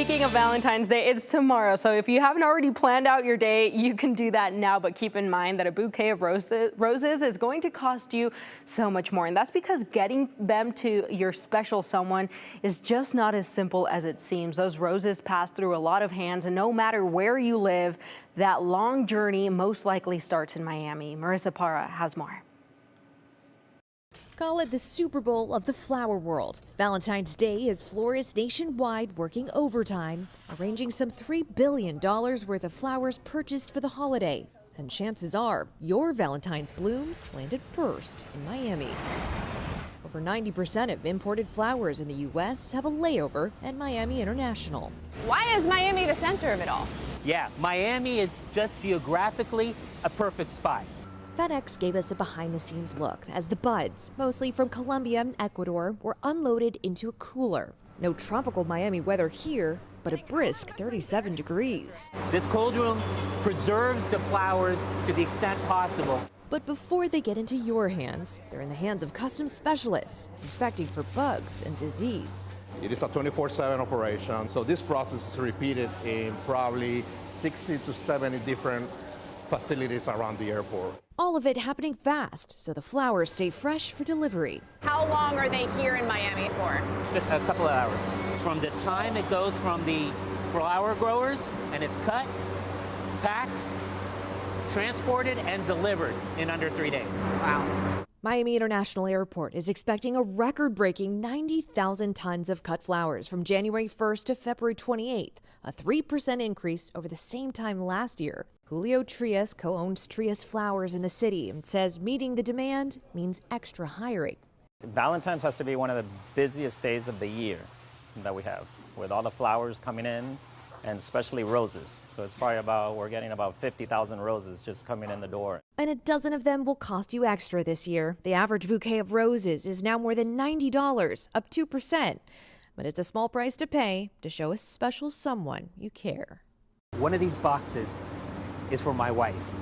Speaking of Valentine's Day, it's tomorrow. So if you haven't already planned out your day, you can do that now. But keep in mind that a bouquet of roses is going to cost you so much more. And that's because getting them to your special someone is just not as simple as it seems. Those roses pass through a lot of hands, and no matter where you live, that long journey most likely starts in Miami. Marissa Parra has more. Call it the Super Bowl of the flower world. Valentine's Day is florists nationwide working overtime, arranging some $3 billion worth of flowers purchased for the holiday. And chances are your Valentine's blooms landed first in Miami. Over 90% of imported flowers in the U.S. have a layover at Miami International. Why is Miami the center of it all? Yeah, Miami is just geographically a perfect spot. FedEx gave us a behind-the-scenes look as the buds, mostly from Colombia and Ecuador, were unloaded into a cooler. No tropical Miami weather here, but a brisk 37 degrees. This cold room preserves the flowers to the extent possible. But before they get into your hands, they're in the hands of custom specialists, inspecting for bugs and disease. It is a 24/7 operation, so this process is repeated in probably 60 to 70 different facilities around the airport. All of it happening fast, so the flowers stay fresh for delivery. How long are they here in Miami for? Just a couple of hours. From the time it goes from the flower growers and it's cut, packed, transported, and delivered in under 3 days. Wow. Miami International Airport is expecting a record-breaking 90,000 tons of cut flowers from January 1st to February 28th, a 3% increase over the same time last year. Julio Trias co-owns Trias Flowers in the city and says meeting the demand means extra hiring. Valentine's has to be one of the busiest days of the year that we have, with all the flowers coming in, and especially roses. So it's probably we're getting about 50,000 roses just coming in the door. And a dozen of them will cost you extra this year. The average bouquet of roses is now more than $90, up 2%. But it's a small price to pay to show a special someone you care. One of these boxes is for my wife.